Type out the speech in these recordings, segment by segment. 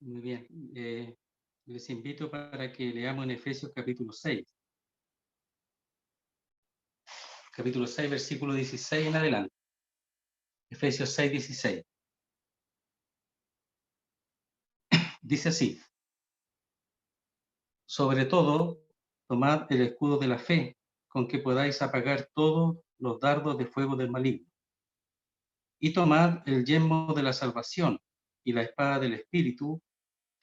Muy bien. Les invito para que leamos en Efesios capítulo 6. Capítulo 6, versículo 16 en adelante. Efesios 6, 16. Dice así: sobre todo, tomad el escudo de la fe, con que podáis apagar todos los dardos de fuego del maligno. Y tomad el yelmo de la salvación y la espada del Espíritu,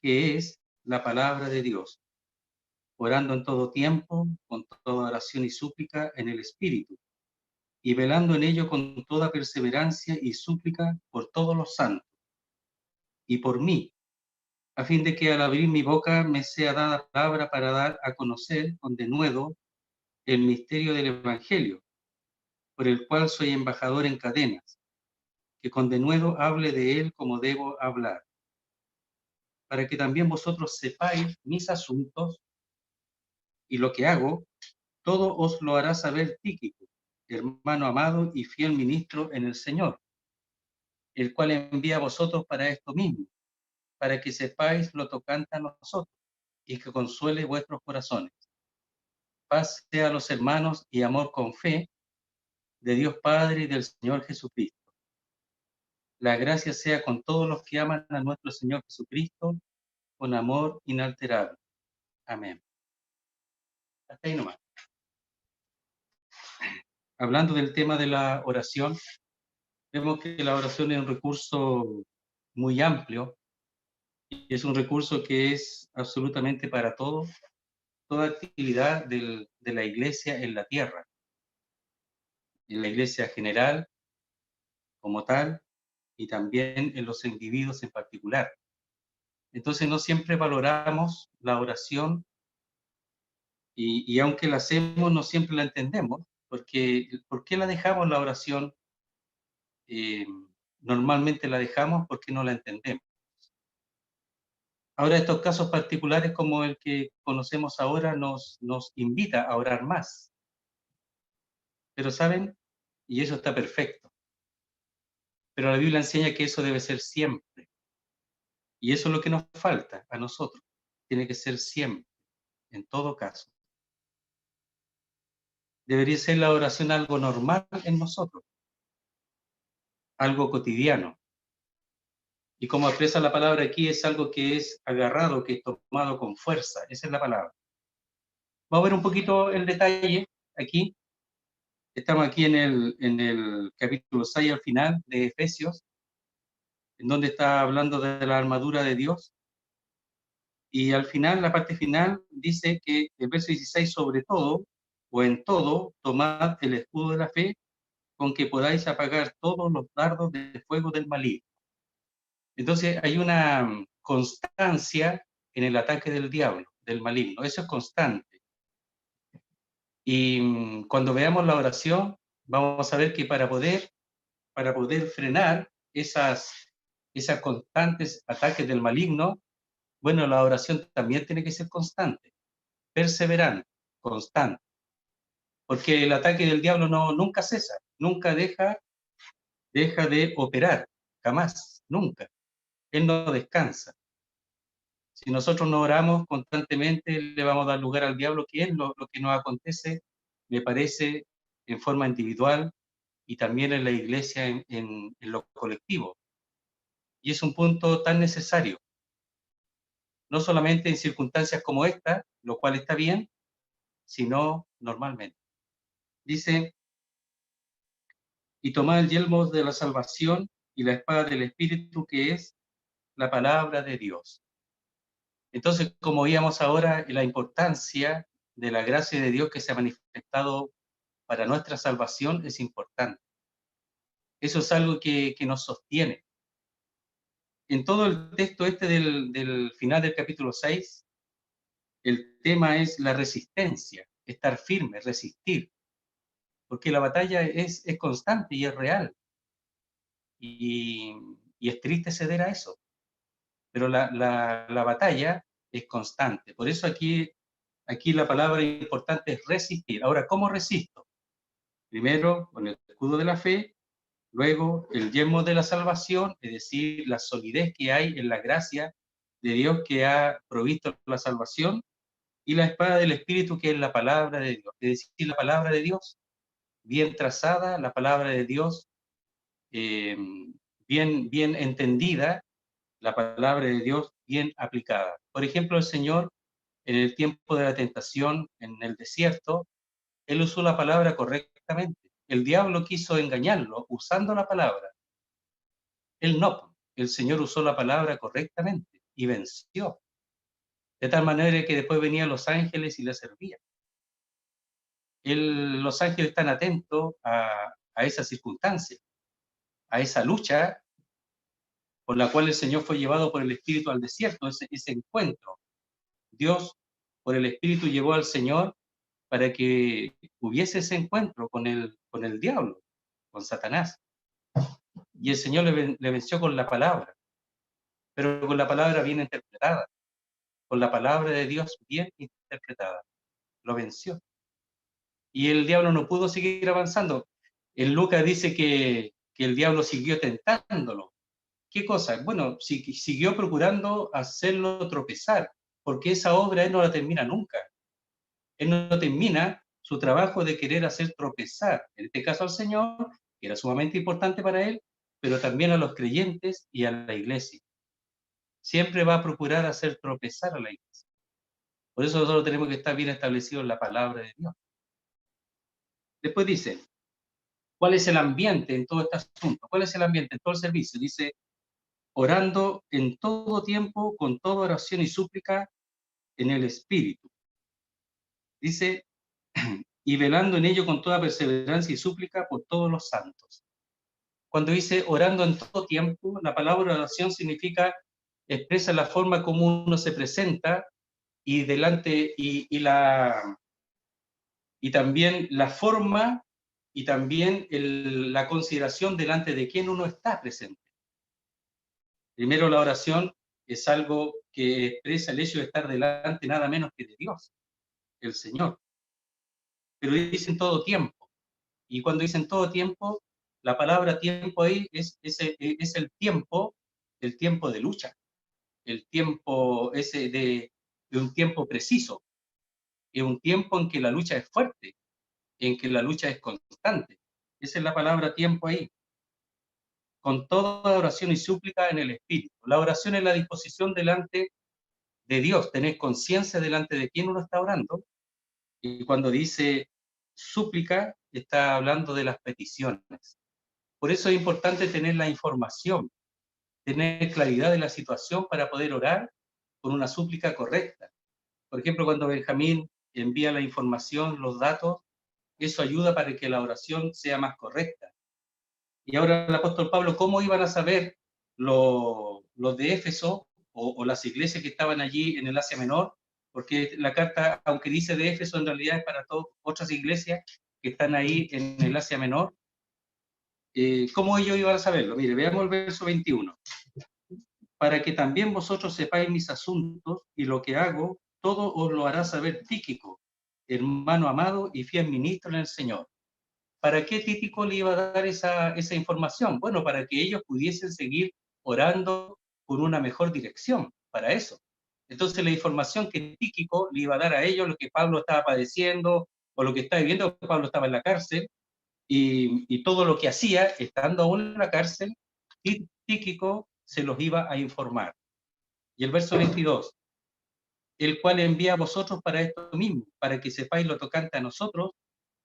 que es la palabra de Dios, orando en todo tiempo, con toda oración y súplica en el Espíritu, y velando en ello con toda perseverancia y súplica por todos los santos, y por mí, a fin de que al abrir mi boca me sea dada palabra para dar a conocer con denuedo el misterio del Evangelio, por el cual soy embajador en cadenas, que con denuedo hable de él como debo hablar, para que también vosotros sepáis mis asuntos y lo que hago, todo os lo hará saber Tíquico, hermano amado y fiel ministro en el Señor, el cual envía a vosotros para esto mismo, para que sepáis lo tocante a nosotros y que consuele vuestros corazones. Paz sea a los hermanos y amor con fe de Dios Padre y del Señor Jesucristo. La gracia sea con todos los que aman a nuestro Señor Jesucristo con amor inalterable. Amén. Hasta ahí nomás. Hablando del tema de la oración, vemos que la oración es un recurso muy amplio y es un recurso que es absolutamente para todo, toda actividad de la iglesia en la tierra, en la iglesia general como tal y también en los individuos en particular. Entonces no siempre valoramos la oración y aunque la hacemos no siempre la entendemos, porque ¿por qué la dejamos la oración? Eh, Normalmente la dejamos porque no la entendemos. Ahora estos casos particulares como el que conocemos ahora nos invita a orar más, pero ¿saben? Y eso está perfecto, pero la Biblia enseña que eso debe ser siempre. Y eso es lo que nos falta a nosotros. Tiene que ser siempre, en todo caso. Debería ser la oración algo normal en nosotros, algo cotidiano. Y como expresa la palabra aquí, es algo que es agarrado, que es tomado con fuerza. Esa es la palabra. Vamos a ver un poquito el detalle aquí. Estamos aquí en el capítulo 6 al final de Efesios, en donde está hablando de la armadura de Dios. Y al final, la parte final, dice que el verso 16, sobre todo, o en todo, tomad el escudo de la fe, con que podáis apagar todos los dardos de fuego del maligno. Entonces, hay una constancia en el ataque del diablo, del maligno. Eso es constante. Y cuando veamos la oración, vamos a ver que para poder frenar esas constantes ataques del maligno, bueno, la oración también tiene que ser constante, perseverante, constante, porque el ataque del diablo nunca cesa, nunca deja de operar, jamás, nunca. Él no descansa. Si nosotros no oramos constantemente, le vamos a dar lugar al diablo, que es lo que nos acontece, me parece, en forma individual y también en la iglesia en lo colectivo. Y es un punto tan necesario, no solamente en circunstancias como esta, lo cual está bien, sino normalmente. Dice, y tomad el yelmo de la salvación y la espada del Espíritu, que es la palabra de Dios. Entonces, como veíamos ahora, la importancia de la gracia de Dios que se ha manifestado para nuestra salvación es importante. Eso es algo que nos sostiene. En todo el texto este del final del capítulo 6, el tema es la resistencia, estar firme, resistir, porque la batalla es constante y es real. Y, y es triste ceder a eso, pero la batalla es constante. Por eso aquí la palabra importante es resistir. Ahora, ¿cómo resisto? Primero, con el escudo de la fe, luego el yelmo de la salvación, es decir, la solidez que hay en la gracia de Dios que ha provisto la salvación, y la espada del Espíritu, que es la palabra de Dios. Es decir, la palabra de Dios bien trazada, la palabra de Dios eh, bien entendida, la palabra de Dios bien aplicada. Por ejemplo, el Señor, en el tiempo de la tentación, en el desierto, Él usó la palabra correctamente. El diablo quiso engañarlo usando la palabra. Él no. El Señor usó la palabra correctamente y venció. De tal manera que después venían los ángeles y le servían. Los ángeles están atentos a esa circunstancia, a esa lucha por la cual el Señor fue llevado por el Espíritu al desierto, ese encuentro. Dios, por el Espíritu, llevó al Señor para que hubiese ese encuentro con el diablo, con Satanás. Y el Señor le venció con la palabra, pero con la palabra bien interpretada, con la palabra de Dios bien interpretada. Lo venció. Y el diablo no pudo seguir avanzando. En Lucas dice que el diablo siguió tentándolo. ¿Qué cosa? Bueno, siguió procurando hacerlo tropezar, porque esa obra él no la termina nunca. Él no termina su trabajo de querer hacer tropezar, en este caso al Señor, que era sumamente importante para él, pero también a los creyentes y a la iglesia. Siempre va a procurar hacer tropezar a la iglesia. Por eso nosotros tenemos que estar bien establecidos en la palabra de Dios. Después dice, ¿cuál es el ambiente en todo este asunto? ¿Cuál es el ambiente en todo el servicio? Dice, orando en todo tiempo, con toda oración y súplica en el Espíritu. Dice, y velando en ello con toda perseverancia y súplica por todos los santos. Cuando dice orando en todo tiempo, la palabra oración significa, expresa la forma como uno se presenta y delante, y también la forma y también la consideración delante de quién uno está presente. Primero, la oración es algo que expresa el hecho de estar delante nada menos que de Dios, el Señor. Pero dice en todo tiempo. Y cuando dicen todo tiempo, la palabra tiempo ahí es el tiempo de lucha, el tiempo ese de un tiempo preciso, es un tiempo en que la lucha es fuerte, en que la lucha es constante. Esa es la palabra tiempo ahí. Con toda oración y súplica en el Espíritu. La oración es la disposición delante de Dios, tener conciencia delante de quién uno está orando. Y cuando dice súplica, está hablando de las peticiones. Por eso es importante tener la información, tener claridad de la situación para poder orar con una súplica correcta. Por ejemplo, cuando Benjamín envía la información, los datos, eso ayuda para que la oración sea más correcta. Y ahora el apóstol Pablo, ¿cómo iban a saber los de Éfeso o las iglesias que estaban allí en el Asia Menor? Porque la carta, aunque dice de Éfeso, en realidad es para todas otras iglesias que están ahí en el Asia Menor. ¿Cómo ellos iban a saberlo? Mire, veamos el verso 21. Para que también vosotros sepáis mis asuntos y lo que hago, todo os lo hará saber Tíquico, hermano amado y fiel ministro en el Señor. ¿Para qué Tíquico le iba a dar esa información? Bueno, para que ellos pudiesen seguir orando por una mejor dirección, para eso. Entonces la información que Tíquico le iba a dar a ellos, lo que Pablo estaba padeciendo o lo que estaba viviendo, Pablo estaba en la cárcel, y todo lo que hacía, estando aún en la cárcel, Tíquico se los iba a informar. Y el verso 22, el cual envía a vosotros para esto mismo, para que sepáis lo tocante a nosotros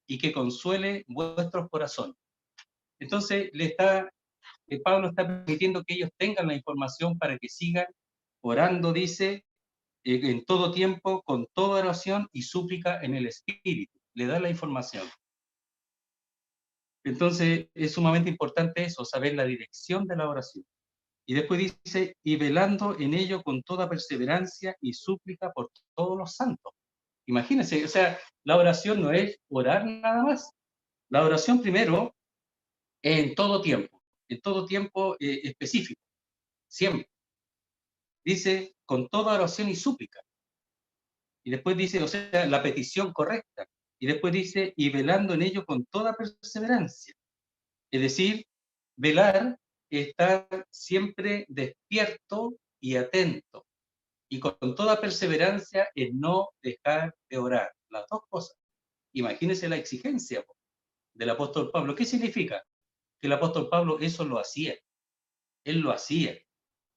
y que consuele vuestros corazones. Entonces, Pablo está permitiendo que ellos tengan la información para que sigan orando, dice, en todo tiempo, con toda oración y súplica en el Espíritu. Le da la información. Entonces, es sumamente importante eso, saber la dirección de la oración. Y después dice, y velando en ello con toda perseverancia y súplica por todos los santos. Imagínense, o sea, la oración no es orar nada más. La oración primero en todo tiempo específico, siempre. Dice, con toda oración y súplica. Y después dice, o sea, la petición correcta. Y después dice, y velando en ello con toda perseverancia. Es decir, velar, estar siempre despierto y atento. y con toda perseverancia en no dejar de orar. Las dos cosas. Imagínense la exigencia del apóstol Pablo. ¿Qué significa? Que el apóstol Pablo eso lo hacía. Él lo hacía.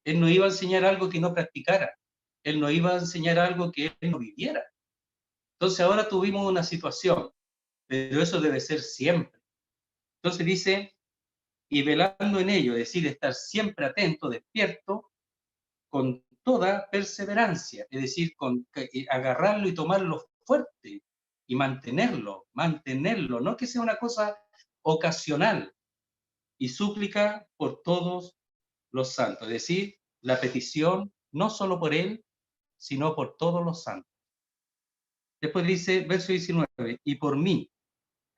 Él no iba a enseñar algo que no practicara. Él no iba a enseñar algo que él no viviera. Entonces ahora tuvimos una situación, pero eso debe ser siempre. Entonces dice, y velando en ello, es decir, estar siempre atento, despierto, con toda perseverancia, es decir, con agarrarlo y tomarlo fuerte y mantenerlo, no que sea una cosa ocasional, y súplica por todos los santos, es decir, la petición no solo por él, sino por todos los santos. Después dice, verso 19, y por mí,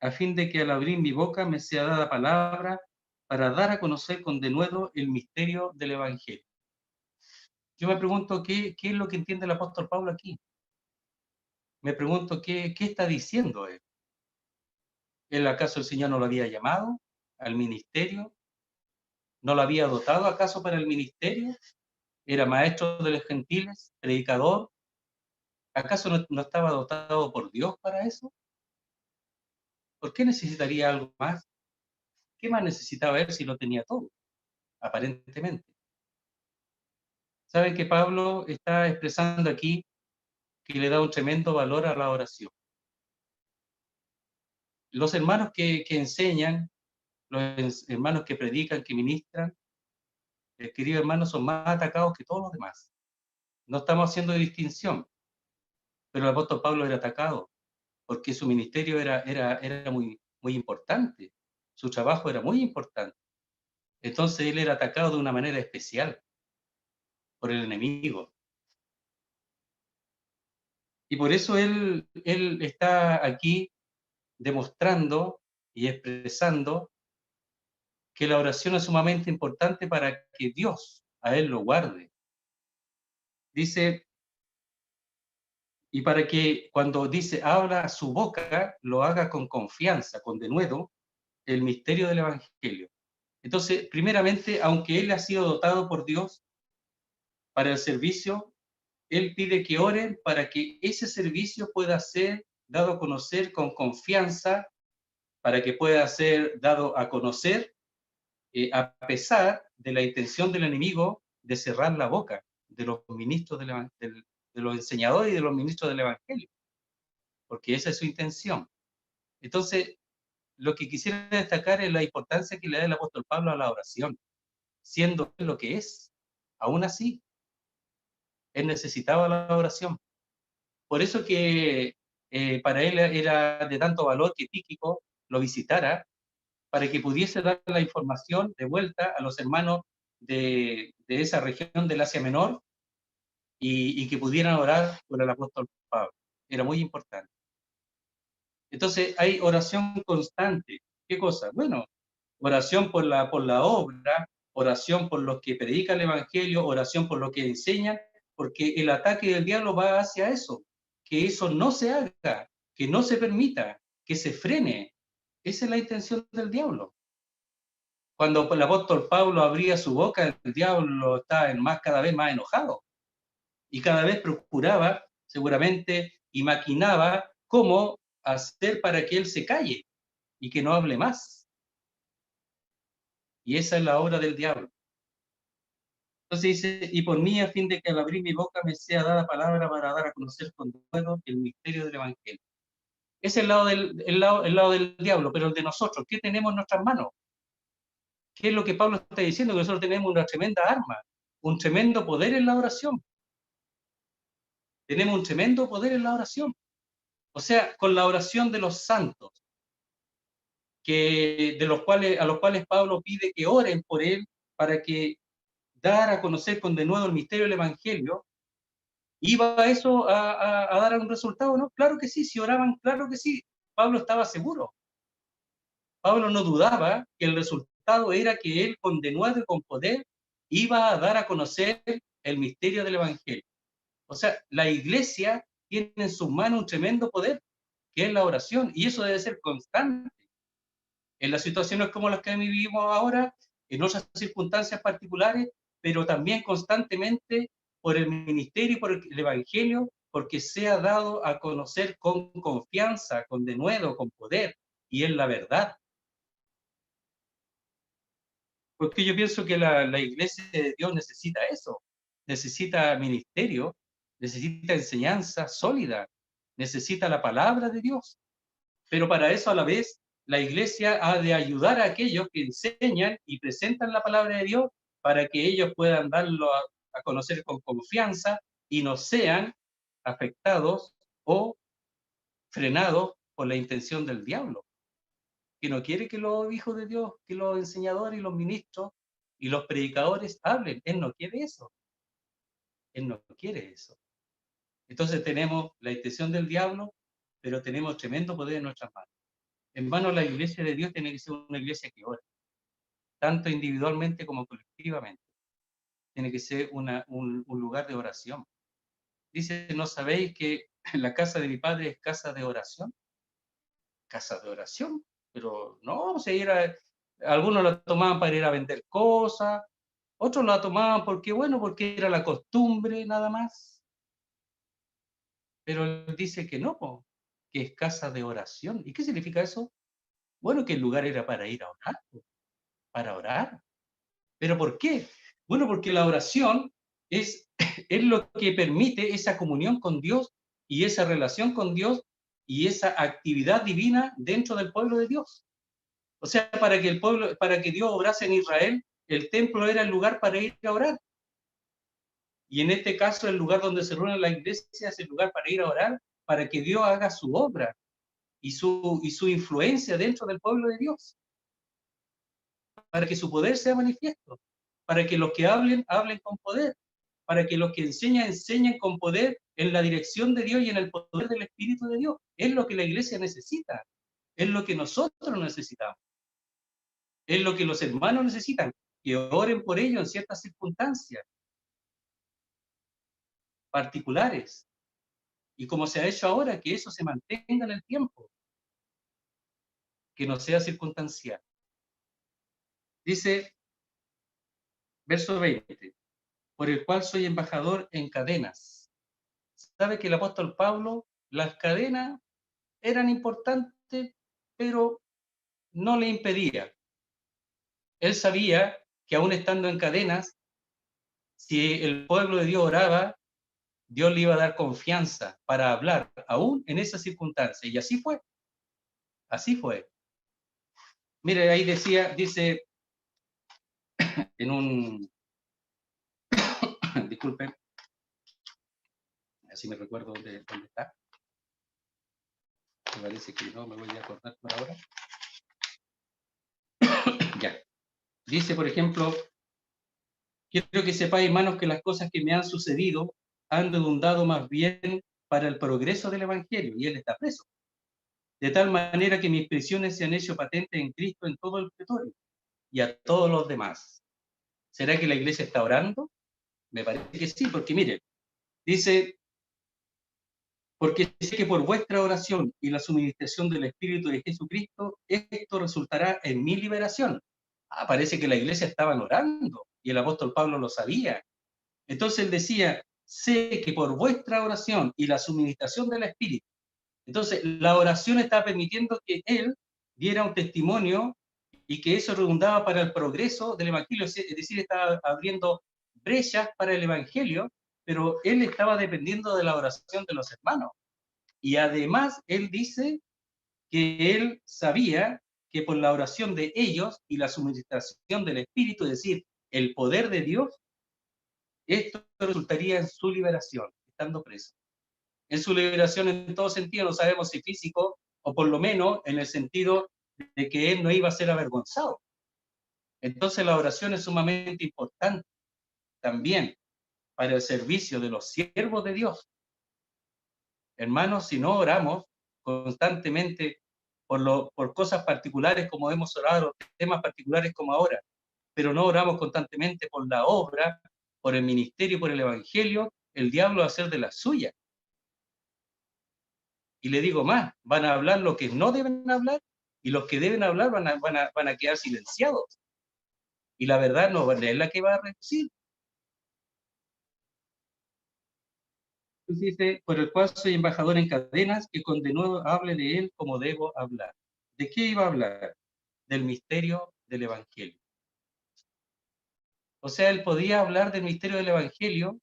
a fin de que al abrir mi boca me sea dada palabra para dar a conocer con denuedo el misterio del Evangelio. Yo me pregunto, ¿qué es lo que entiende el apóstol Pablo aquí? Me pregunto, ¿qué está diciendo él? ¿Él acaso el Señor no lo había llamado al ministerio? ¿No lo había dotado acaso para el ministerio? ¿Era maestro de los gentiles, predicador? ¿Acaso no estaba dotado por Dios para eso? ¿Por qué necesitaría algo más? ¿Qué más necesitaba él si lo tenía todo? Aparentemente. ¿Saben que Pablo está expresando aquí que le da un tremendo valor a la oración? Los hermanos que enseñan, los hermanos que predican, que ministran, queridos hermanos, son más atacados que todos los demás. No estamos haciendo distinción, pero el apóstol Pablo era atacado porque su ministerio era muy importante, su trabajo era muy importante. Entonces él era atacado de una manera especial por el enemigo. Y por eso él está aquí demostrando y expresando que la oración es sumamente importante para que Dios a él lo guarde. Dice, y para que cuando dice habla su boca, lo haga con confianza, con denuedo, el misterio del Evangelio. Entonces, primeramente, aunque él ha sido dotado por Dios para el servicio, él pide que oren para que ese servicio pueda ser dado a conocer con confianza, para que pueda ser dado a conocer a pesar de la intención del enemigo de cerrar la boca de los ministros de los enseñadores y de los ministros del Evangelio, porque esa es su intención. Entonces, lo que quisiera destacar es la importancia que le da el apóstol Pablo a la oración, siendo lo que es. Aún así, él necesitaba la oración. Por eso que para él era de tanto valor que Tíquico lo visitara para que pudiese dar la información de vuelta a los hermanos de esa región del Asia Menor y que pudieran orar por el apóstol Pablo. Era muy importante. Entonces hay oración constante. ¿Qué cosa? Bueno, oración por la obra, oración por los que predican el Evangelio, oración por los que enseñan, porque el ataque del diablo va hacia eso, que eso no se haga, que no se permita, que se frene. Esa es la intención del diablo. Cuando el apóstol Pablo abría su boca, el diablo estaba cada vez más enojado y cada vez procuraba, seguramente, y maquinaba cómo hacer para que él se calle y que no hable más. Y esa es la obra del diablo. Entonces dice, y por mí, a fin de que al abrir mi boca me sea dada palabra para dar a conocer con denuedo el misterio del Evangelio. Ese es el lado del diablo, pero el de nosotros, ¿qué tenemos en nuestras manos? ¿Qué es lo que Pablo está diciendo? Que nosotros tenemos una tremenda arma, un tremendo poder en la oración. Tenemos un tremendo poder en la oración. O sea, con la oración de los santos, a los cuales Pablo pide que oren por él para que dar a conocer con denuedo el misterio del Evangelio, ¿iba eso a dar un resultado? ¿No? Claro que sí, si oraban, claro que sí. Pablo estaba seguro. Pablo no dudaba que el resultado era que él con denuedo y con poder iba a dar a conocer el misterio del Evangelio. O sea, la iglesia tiene en sus manos un tremendo poder, que es la oración, y eso debe ser constante. En las situaciones como las que vivimos ahora, en otras circunstancias particulares, pero también constantemente por el ministerio y por el evangelio, porque sea dado a conocer con confianza, con denuedo, con poder, y en la verdad. Porque yo pienso que la iglesia de Dios necesita eso, necesita ministerio, necesita enseñanza sólida, necesita la palabra de Dios. Pero para eso a la vez la iglesia ha de ayudar a aquellos que enseñan y presentan la palabra de Dios para que ellos puedan darlo a conocer con confianza y no sean afectados o frenados por la intención del diablo, que no quiere que los hijos de Dios, que los enseñadores y los ministros y los predicadores hablen. Él no quiere eso. Él no quiere eso. Entonces tenemos la intención del diablo, pero tenemos tremendo poder en nuestras manos. En vano la iglesia de Dios tiene que ser una iglesia que ora, tanto individualmente como colectivamente. Tiene que ser un lugar de oración. Dice, ¿no sabéis que la casa de mi padre es casa de oración? Casa de oración. Pero no, algunos la tomaban para ir a vender cosas, otros la tomaban porque era la costumbre nada más. Pero él dice que no, que es casa de oración. ¿Y qué significa eso? Bueno, que el lugar era para ir a orar, para orar. ¿Pero por qué? Bueno, porque la oración es, es lo que permite esa comunión con Dios y esa relación con Dios y esa actividad divina dentro del pueblo de Dios. O sea, para que Dios obrase en Israel, el templo era el lugar para ir a orar. Y en este caso, el lugar donde se reúne la iglesia es el lugar para ir a orar, para que Dios haga su obra y su influencia dentro del pueblo de Dios, para que su poder sea manifiesto, para que los que hablen, hablen con poder, para que los que enseñan, enseñen con poder en la dirección de Dios y en el poder del Espíritu de Dios. Es lo que la iglesia necesita, es lo que nosotros necesitamos, es lo que los hermanos necesitan, que oren por ello en ciertas circunstancias particulares. Y como se ha hecho ahora, que eso se mantenga en el tiempo, que no sea circunstancial. Dice, verso 20, por el cual soy embajador en cadenas. Sabe que el apóstol Pablo, las cadenas eran importantes, pero no le impedía. Él sabía que aún estando en cadenas, si el pueblo de Dios oraba, Dios le iba a dar confianza para hablar, aún en esas circunstancias. Y así fue. Así fue. Mire, ahí dice en un, disculpen, así me recuerdo dónde está. Me parece que no me voy a acordar por ahora. Ya. Dice, por ejemplo, quiero que sepáis, hermanos, que las cosas que me han sucedido han redundado más bien para el progreso del Evangelio, y él está preso. De tal manera que mis prisiones se han hecho patentes en Cristo en todo el pretorio y a todos los demás. ¿Será que la iglesia está orando? Me parece que sí, porque mire, dice, porque sé que por vuestra oración y la suministración del Espíritu de Jesucristo, esto resultará en mi liberación. Ah, parece que la iglesia estaba orando y el apóstol Pablo lo sabía. Entonces él decía, sé que por vuestra oración y la suministración del Espíritu. Entonces la oración está permitiendo que él diera un testimonio y que eso redundaba para el progreso del Evangelio, es decir, estaba abriendo brechas para el Evangelio, pero él estaba dependiendo de la oración de los hermanos. Y además él dice que él sabía que por la oración de ellos y la suministración del Espíritu, es decir, el poder de Dios, esto resultaría en su liberación, estando preso. En su liberación en todo sentido, no sabemos si físico o por lo menos en el sentido de que él no iba a ser avergonzado. Entonces la oración es sumamente importante también para el servicio de los siervos de Dios. Hermanos, si no oramos constantemente por cosas particulares como hemos orado, temas particulares como ahora, pero no oramos constantemente por la obra, por el ministerio, por el evangelio, el diablo va a hacer de la suya. Y le digo más, van a hablar lo que no deben hablar y los que deben hablar van a quedar silenciados. Y la verdad no es la que va a reducir. Entonces dice, por el cual soy embajador en cadenas, que con denuedo hable de él como debo hablar. ¿De qué iba a hablar? Del misterio del Evangelio. O sea, él podía hablar del misterio del Evangelio,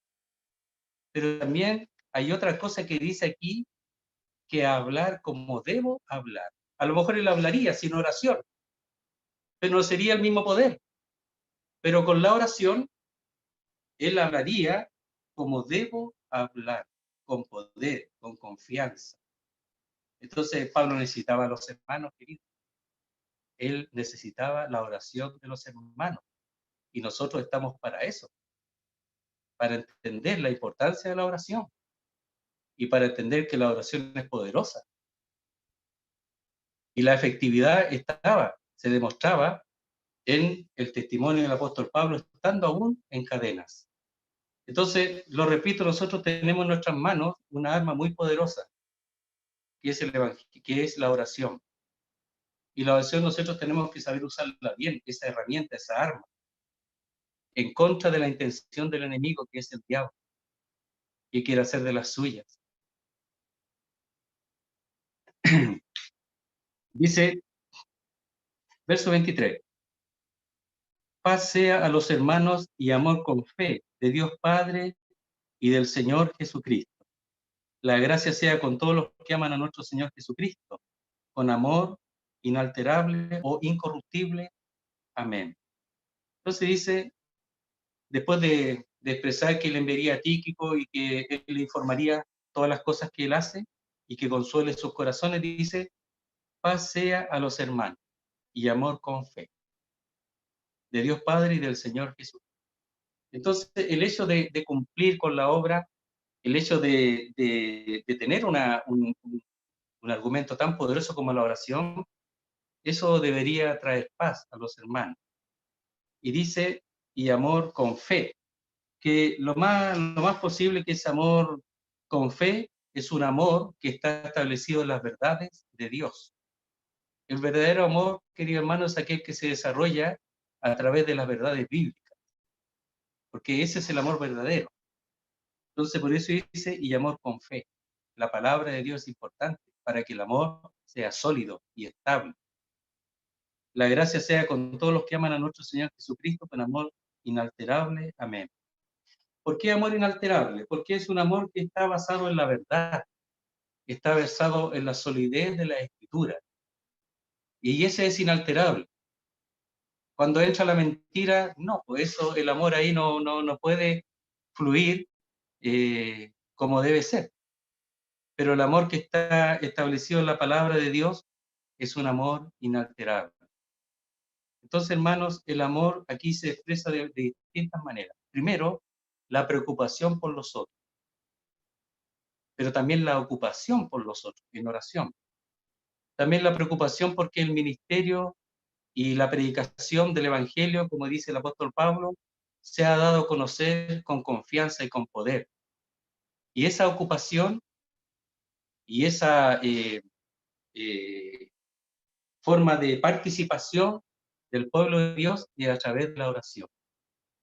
pero también hay otra cosa que dice aquí, que hablar como debo hablar. A lo mejor él hablaría sin oración, pero no sería el mismo poder. Pero con la oración, él hablaría como debo hablar, con poder, con confianza. Entonces Pablo necesitaba a los hermanos, queridos. Él necesitaba la oración de los hermanos. Y nosotros estamos para eso, para entender la importancia de la oración y para entender que la oración es poderosa. Y la efectividad se demostraba en el testimonio del apóstol Pablo, estando aún en cadenas. Entonces, lo repito, nosotros tenemos en nuestras manos una arma muy poderosa, que es que es la oración. Y la oración nosotros tenemos que saber usarla bien, esa herramienta, esa arma, en contra de la intención del enemigo, que es el diablo, que quiere hacer de las suyas. Dice, verso 23, paz sea a los hermanos y amor con fe de Dios Padre y del Señor Jesucristo. La gracia sea con todos los que aman a nuestro Señor Jesucristo, con amor inalterable o incorruptible. Amén. Entonces dice, después de expresar que él enviaría a Tíquico y que él le informaría todas las cosas que él hace y que consuele sus corazones, dice, paz sea a los hermanos y amor con fe, de Dios Padre y del Señor Jesús. Entonces, el hecho de cumplir con la obra, el hecho de tener un argumento tan poderoso como la oración, eso debería traer paz a los hermanos. Y dice, y amor con fe, que lo más posible que ese amor con fe es un amor que está establecido en las verdades de Dios. El verdadero amor, querido hermano, es aquel que se desarrolla a través de las verdades bíblicas, porque ese es el amor verdadero. Entonces, por eso dice, y amor con fe. La palabra de Dios es importante para que el amor sea sólido y estable. La gracia sea con todos los que aman a nuestro Señor Jesucristo con amor inalterable. Amén. ¿Por qué amor inalterable? Porque es un amor que está basado en la verdad, está basado en la solidez de la Escritura. Y ese es inalterable. Cuando entra la mentira, no, pues eso, el amor ahí no puede fluir como debe ser. Pero el amor que está establecido en la palabra de Dios es un amor inalterable. Entonces, hermanos, el amor aquí se expresa de distintas maneras. Primero, la preocupación por los otros, pero también la ocupación por los otros en oración. También la preocupación porque el ministerio y la predicación del Evangelio, como dice el apóstol Pablo, se ha dado a conocer con confianza y con poder. Y esa ocupación y esa eh, forma de participación del pueblo de Dios es a través de la oración.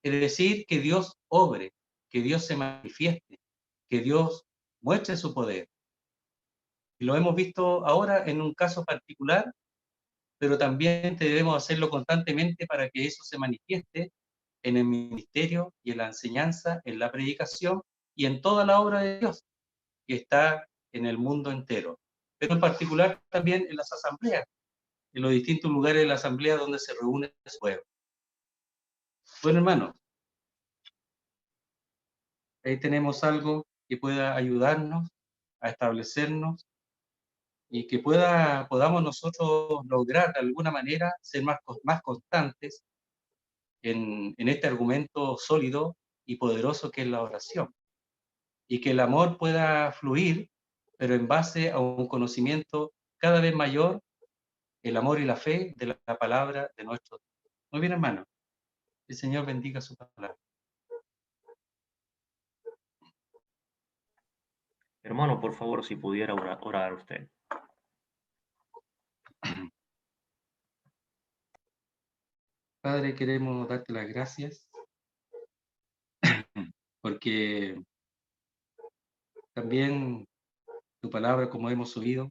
Es decir, que Dios obre, que Dios se manifieste, que Dios muestre su poder. Y lo hemos visto ahora en un caso particular, pero también debemos hacerlo constantemente para que eso se manifieste en el ministerio y en la enseñanza, en la predicación y en toda la obra de Dios que está en el mundo entero. Pero en particular también en las asambleas, en los distintos lugares de la asamblea donde se reúne el pueblo. Bueno, hermanos, ahí tenemos algo que pueda ayudarnos a establecernos y que podamos nosotros lograr de alguna manera ser más constantes en este argumento sólido y poderoso que es la oración. Y que el amor pueda fluir, pero en base a un conocimiento cada vez mayor, el amor y la fe de la palabra de nuestro Dios. Muy bien, hermano. El Señor bendiga su palabra. Hermano, por favor, si pudiera orar usted. Padre, queremos darte las gracias porque También tu palabra, como hemos oído,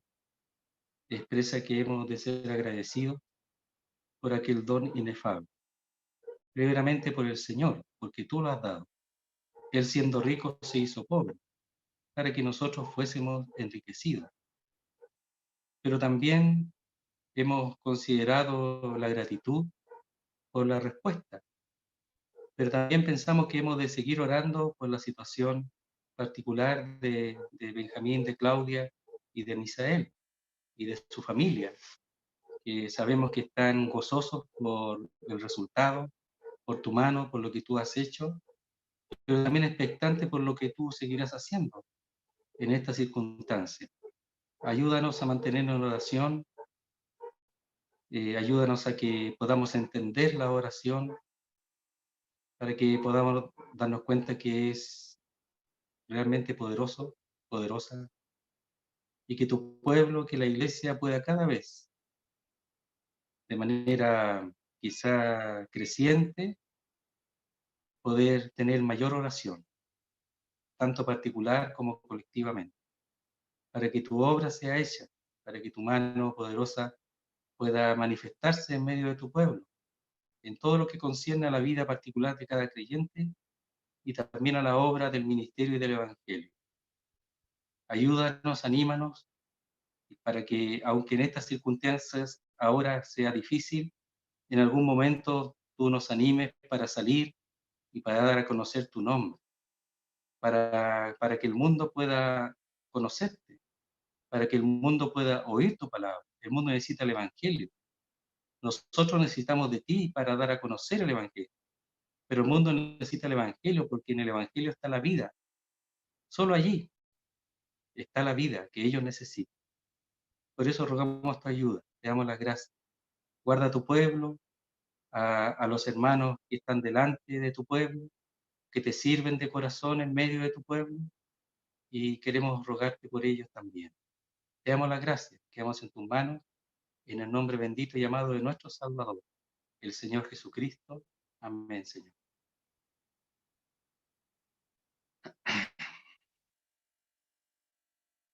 expresa que hemos de ser agradecidos por aquel don inefable. Primeramente por el Señor, porque tú lo has dado. Él siendo rico se hizo pobre, para que nosotros fuésemos enriquecidos. Pero también hemos considerado la gratitud por la respuesta, pero también pensamos que hemos de seguir orando por la situación particular de Benjamín, de Claudia y de Misael y de su familia, que sabemos que están gozosos por el resultado, por tu mano, por lo que tú has hecho, pero también expectantes por lo que tú seguirás haciendo en estas circunstancias. Ayúdanos a mantenernos en oración, ayúdanos a que podamos entender la oración, para que podamos darnos cuenta que es realmente poderoso, poderosa, y que tu pueblo, que la iglesia pueda cada vez, de manera quizá creciente, poder tener mayor oración, tanto particular como colectivamente, para que tu obra sea hecha, para que tu mano poderosa pueda manifestarse en medio de tu pueblo, en todo lo que concierne a la vida particular de cada creyente y también a la obra del ministerio y del evangelio. Ayúdanos, anímanos, para que, aunque en estas circunstancias ahora sea difícil, en algún momento tú nos animes para salir y para dar a conocer tu nombre, para que el mundo pueda conocerte, para que el mundo pueda oír tu palabra. El mundo necesita el Evangelio. Nosotros necesitamos de ti para dar a conocer el Evangelio, pero el mundo necesita el Evangelio porque en el Evangelio está la vida. Solo allí está la vida que ellos necesitan. Por eso rogamos tu ayuda, te damos las gracias. Guarda a tu pueblo, a los hermanos que están delante de tu pueblo, que te sirven de corazón en medio de tu pueblo, y queremos rogarte por ellos también. Te damos las gracias, quedamos en tus manos, en el nombre bendito y amado de nuestro Salvador, el Señor Jesucristo. Amén, Señor.